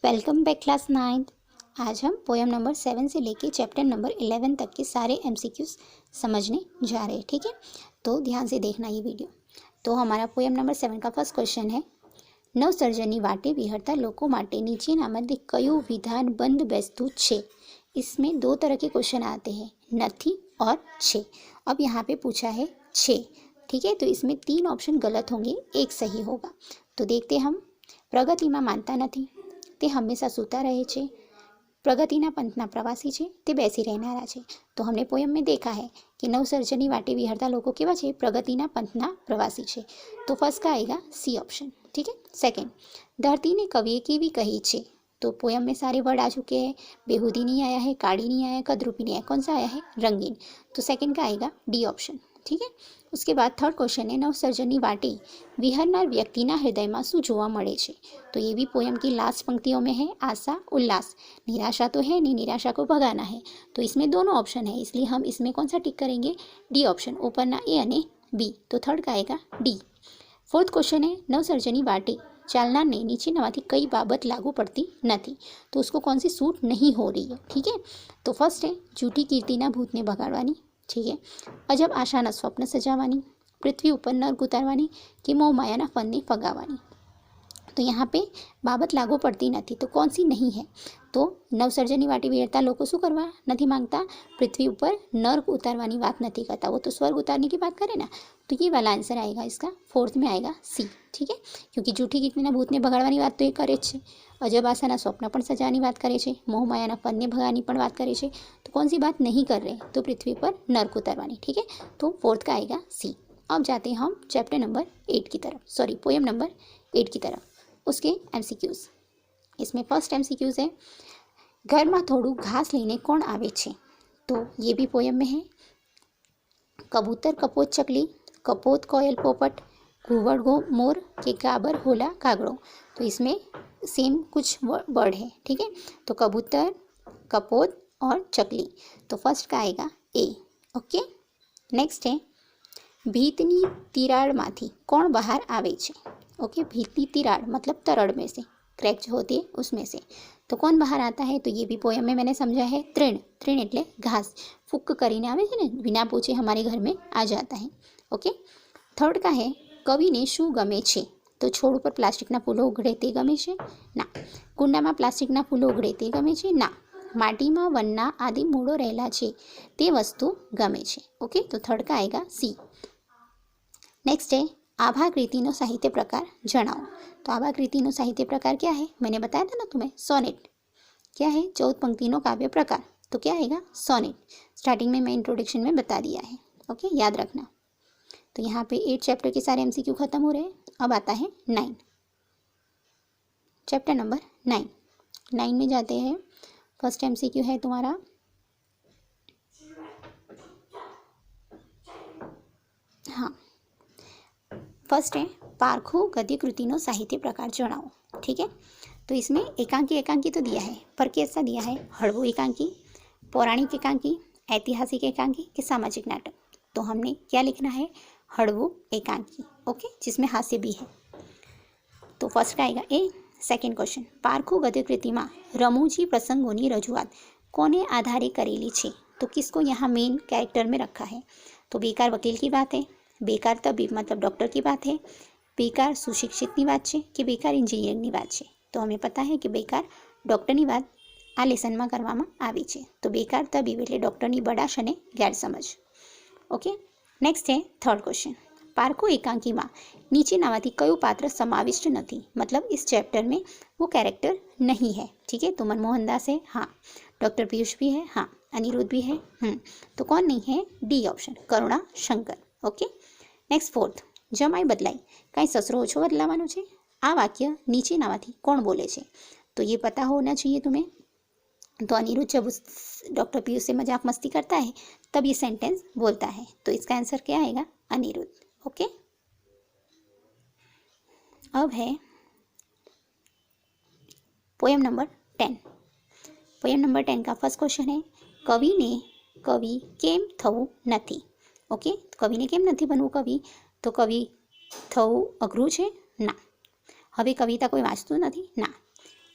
Welcome back class 9th। आज हम poem number 7 से लेके चैप्टर नंबर 11 तक के सारे एमसीक्यूज समझने जा रहे हैं। ठीक है, तो ध्यान से देखना ये वीडियो। तो हमारा पोएम नंबर 7 का फर्स्ट क्वेश्चन है, नवसर्जनी वाटे विहरता लोको माटे नीचेनामांथी कયું विधान बंद बेसતું છે। इसमें दो तरह के क्वेश्चन आते हैं, नथी और छे। अब यहाँ पे पूछा है छे, ठीक है, तो इसमें 3 ऑप्शन गलत होंगे, एक सही होगा। तो देखते हम। प्रगतिमां मानता नथी, તે હંમેશા સૂતા રહે છે। પ્રગતિના પંથના પ્રવાસી છે, તે બેસી રહેનારા છે। તો हमने पोएम में देखा है कि नवसर्जनी वाटे विहरता लोको केवा छे, प्रगतिना पंथना प्रवासी छे। तो फर्स्ट का आएगा सी ऑप्शन। ठीक है। सेकंड, धरती ने कविए केवी कही छे। तो पोएम में सारे वर्ड आ चुके हैं, बेहूदी नहीं आया है, काड़ी नहीं आया, कदरूपी नहीं आया, कौन सा आया है, रंगीन। तो सेकंड का आएगा डी ऑप्शन। ठीक है। उसके बाद थर्ड क्वेश्चन है, नवसर्जनी वाटे विहरनार व्यक्तिना हृदयमां शुं जोवा मळे छे। तो ये भी पोएम की लास्ट पंक्तियों में है, आशा उल्लास। निराशा तो है नहीं, निराशा को भगाना है। तो इसमें दोनों ऑप्शन है, इसलिए हम इसमें कौन सा टिक करेंगे, डी ऑप्शन, ऊपरना ए और बी। तो थर्ड का आएगा डी। फोर्थ क्वेश्चन है, नवसर्जनी वाटे चालनारने नीचेनामांथी कई बाबत लागू पड़ती नथी। तो उसको कौन सी सूट नहीं हो रही है। ठीक है। तो फर्स्ट है, झूठी कीर्तिना भूतने भगाड़वानी। ठीक है। अजब आशाना स्वप्न सजावानी, पृथ्वी ऊपर नर्क उतारवानी, कि मोह मायाना फनने फगावानी। तो यहाँ पे बाबत लागू पड़ती नथी, तो कौन सी नहीं है। तो नवसर्जनी वाटे विहरता लोको शू करवा नहीं मांगता, पृथ्वी ऊपर नर्क उतारवानी बात नहीं करता, वो तो स्वर्ग उतारने की बात करे ना। तो ये वाला आंसर आएगा इसका, फोर्थ में आएगा सी। ठीक है, क्योंकि जूठी कीर्तिना भूतने भगाड़वानी बात तो ये करे छे, अजब आशाना स्वप्न पण सजानी बात करे छे, मोह मायाना फनने भगानी पण बात करे छे। तो कौन सी बात नहीं कर रहे, तो पृथ्वी पर नर्क उतारवानी। ठीक है, तो फोर्थ का आएगा सी। अब जाते हैं हम चैप्टर नंबर 8 की तरफ, सॉरी पोएम नंबर 8 की तरफ। उसके एमसीक्यूज, इसमें फर्स्ट एमसीक्यूज है, घर में थोड़ू घास लेने कौन आवे छे। तो ये भी पोएम में है, कबूतर कपोत चकली, कपोत कोयल पोपट, घुवड़ गो मोर, के गाबर होला कागड़ो। तो इसमें सेम कुछ वर्ड है। ठीक है, तो कबूतर, कपोत और चकली। तो फर्स्ट का आएगा ए। ओके। नेक्स्ट है, भीतनी तिराड़मांथी कौन बाहर आवे छे। ओके, भीतनी तिराड़ मतलब तरड़ में से, क्रैक जो होती है उसमें से। तो कौन बाहर आता है, तो ये भी पोएम में मैंने समझा है, तृण। तृण एटले घास, फूक करीने आवे छे ने, बिना पूछे हमारे घर में आ जाता है। ओके। थर्ड का है, कवि ने शू गमे छे। तो छोड़ पर प्लास्टिकना फूलो उगड़े ते गमे छे ना, कुंडामां प्लास्टिकना फूलो उगड़े ते गमे छे ना, माटीमां वनना आदि मूळो रहेला छे ते वस्तु गमे छे। ओके, तो थर्ड का आएगा सी। नेक्स्ट है, आभा कृतिनो साहित्य प्रकार जणाओ। तो आभा कृतिनो साहित्य प्रकार क्या है, मैंने बताया था ना तुम्हें, सोनेट। क्या है, 14 पंक्तिनो काव्य प्रकार। तो क्या आएगा, सोनेट। स्टार्टिंग में मैं इंट्रोडक्शन में बता दिया है। ओके, याद रखना। तो यहाँ पे 8 चैप्टर के सारे एमसीक्यू खत्म हो रहे हैं। अब आता है 9, चैप्टर नंबर 9 में जाते हैं। फर्स्ट एमसीक्यू है तुम्हारा, हाँ फर्स्ट है, पारखो गद्य कृतिनो साहित्य प्रकार जणाओ। ठीक है, तो इसमें एकांकी तो दिया है, पर कैसा दिया है, हड़वो एकांकी, पौराणिक एकांकी, ऐतिहासिक एकांकी कि सामाजिक नाटक। तो हमने क्या लिखना है, हड़वो एकांकी। ओके, जिसमें हास्य भी है। तो फर्स्ट का आएगा ए। सेकेंड क्वेश्चन, पारखो गद्य कृतिमां रमूजी प्रसंगोनी रजूआत कोने आधारे करेली छे। तो किसको यहाँ मेन कैरेक्टर में रखा है, तो बेकार वकील की बात है, बेकार तबीब मतलब डॉक्टर की बात है, बेकार सुशिक्षितनी बात है कि बेकार इंजीनियरिंगनी बात है। तो हमें पता है कि बेकार डॉक्टरनी बात आ लेसનમાં કરવામાં આવી છે। तो बेकार तबीब એટલે ડૉક્ટરની બડાશ અને ગેરસમજ। ओके। नेक्स्ट है थर्ड क्वेश्चन, पारखो एकांकीमां नीचेनामांथी कयुं पात्र समाविष्ट नहीं। मतलब इस चैप्टर में वो कैरेक्टर नहीं है। ठीक है, तो मनमोहन दास है, हाँ, डॉक्टर पीयूष भी है, हाँ, अनिरुद्ध भी है, तो कौन नहीं है, डी ऑप्शन, करुणा शंकर। ओके। नेक्स्ट फोर्थ, जमाई बदलाई कहीं ससरो ओछो बदलावानो छे। आ वाक्य नीचेनामांथी कोण बोले छे। तो ये पता होना चाहिए तुम्हें। तो अनिरुद्ध जब उस डॉक्टर पीयूष से मजाक मस्ती करता है तब ये सेंटेंस बोलता है। तो इसका आंसर क्या आएगा, अनिरुद्ध। ओके। अब है पोएम नंबर 10। पोएम नंबर 10 का फर्स्ट क्वेश्चन है, कवि ने कवि केम थवुं नथी। ओके, कवि ने केम नथी बनवुं कवि। तो कवि थवुं अघरू छे ना, हवे कविता कोई वाँचतुं नथी ना,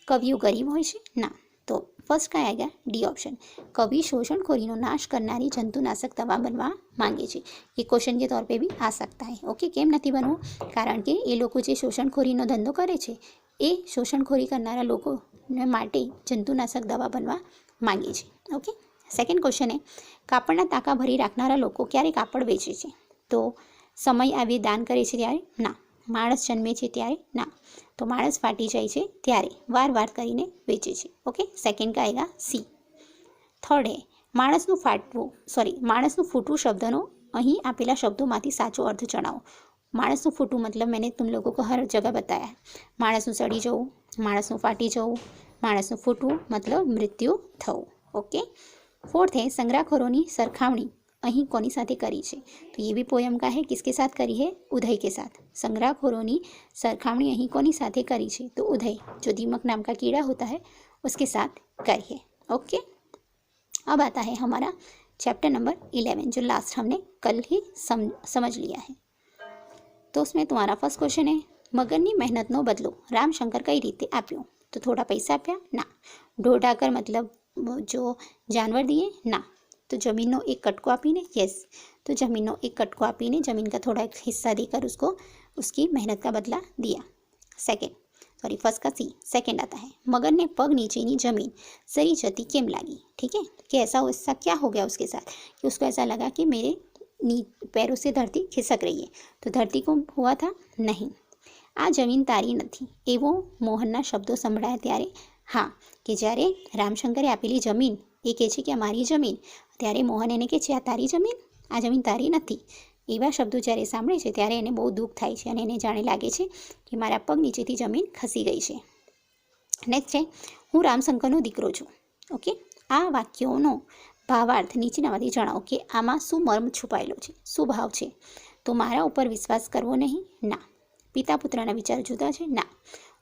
કવિઓ ગરીબ હોય છે? ના. तो फर्स्ट का आएगा डी ऑप्शन, कवि शोषणखोरी नाश करनारी जंतुनाशक दवा बनवा मांगे छे। ये क्वेश्चन के तौर पे भी आ सकता है। ओके, केम नहीं बनवू? कारण के ये लोग जो शोषणखोरीनो धंधो करे छे ए शोषणखोरी करनारा लोकोने माटे जंतुनाशक दवा बनवा मांगे छे। ओके, सेकंड क्वेश्चन है, कापड़ना टाका भरी राखनारा लोको क्यारे कापड़ वेचे छे? तो समय आवे दान करे छे त्यारे? ना. माणस जन्मे छे त्यारे? ना. तो माणस फाटी जाए छे त्यारे वार वार करीने वेचे छे। ओके, सेकंड का आएगा सी। थर्ड है, माणसनु फाटवू माणसनु फूटवू शब्दनो अहीं आपेला शब्दोमांथी साचो अर्थ जणावो। माणसनु फूटवू मतलब मैंने तुम लोगों को हर जगह बताया है। माणसनु सड़ी जवू, माणसनु फाटी जवू, माणसनु फूटवू मतलब मृत्यु थवू। ओके, फोर्थ है, संग्रहखोरोनी सरखामणी अहीं कोनी साथे करी छे? तो ये भी पोयम का है। किसके साथ करी है? उदय के साथ। संग्रहखोरोनी सरखामणी अहीं कोनी साथे करी छे? तो उदय, जो दीमक नाम का कीड़ा होता है, उसके साथ करी है। ओके, अब आता है हमारा चैप्टर नंबर 11, जो लास्ट हमने कल ही समझ लिया है। तो उसमें तुम्हारा फर्स्ट क्वेश्चन है, मगरनी मेहनतनो बदलो रामशंकर कई रीते आप्यो? तो थोड़ा पैसा आप्या? ना. ढोर ढाकर मतलब जो जानवर दिए? ना. तो जमीनों एक कटको आपीने? यस. तो जमीनों एक कटको आपीने जमीन का थोड़ा एक हिस्सा देकर उसको उसकी मेहनत का बदला दिया। फर्स्ट का सी। सेकंड आता है, मगर ने पग नीचेनी जमीन सरी जती केम लागी? ठीक है, कि ऐसा क्या हो गया उसके साथ कि उसको ऐसा लगा कि मेरे पैरों से धरती खिसक रही है। तो धरती को हुआ था? नहीं. आ जमीन तारी नहीं एवो मोहनना शब्दों संभळाया त्यारे? हाँ, कि જ્યારે રામશંકરે આપેલી જમીન એ કહે છે કે આ મારી જમીન, ત્યારે મોહન એને કહે છે આ તારી જમીન, આ જમીન તારી નથી. એવા શબ્દો જ્યારે સાંભળે છે ત્યારે એને બહુ દુઃખ થાય છે અને એને જાણે લાગે છે કે મારા પગ નીચેથી જમીન ખસી ગઈ છે. નેક્સ્ટ છે, હું રામશંકરનો દીકરો છું. ઓકે, આ વાક્યોનો ભાવાર્થ નીચેનામાંથી જણાવો કે આમાં શું મર્મ છુપાયેલો છે, શું ભાવ છે? તો મારા ઉપર વિશ્વાસ કરવો નહીં? ના. પિતા પુત્રના વિચાર જુદા છે? ના.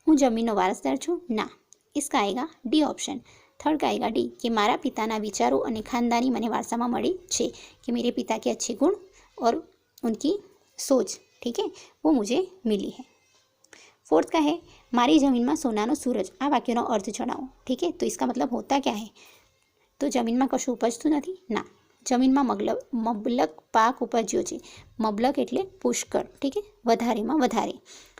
હું જમીનનો વારસદાર છું? ના. इसका आएगा डी ऑप्शन। थर्ड का आएगा डी, कि मारा पिताना विचारों और खानदानी मने वारसामां मळी छे, कि मेरे पिता के अच्छे गुण और उनकी सोच, ठीक है, वो मुझे मिली है। फोर्थ का है, मारी जमीन में सोनानो सूरज। आ वाक्यनो अर्थ जणावो। ठीक है, तो इसका मतलब होता क्या है? तो जमीन में कशुं उपजतुं नथी? ना. जमीन में मबलक पाक उपज्यो छे। मबलक एटले पुष्कळ, ठीक है, वधारेमां वधारे।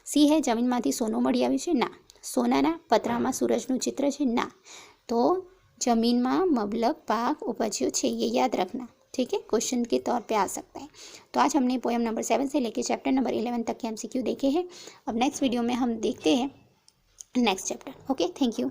सी है, जमीन मांथी सोનું મળી આવ્યું છે? ના. सोनाना पतरामां सूरजનું चित्र है? ना. तो जमीन में मबलक पाक उपज्यो छे, ये याद रखना। ठीक है, क्वेश्चन के तौर पे आ सकता है। तो आज हमने पोएम नंबर 7 से लेकर चैप्टर नंबर 11 तक के MCQ देखे हैं। अब नेक्स्ट वीडियो में हम देखते हैं next chapter. Okay, thank you.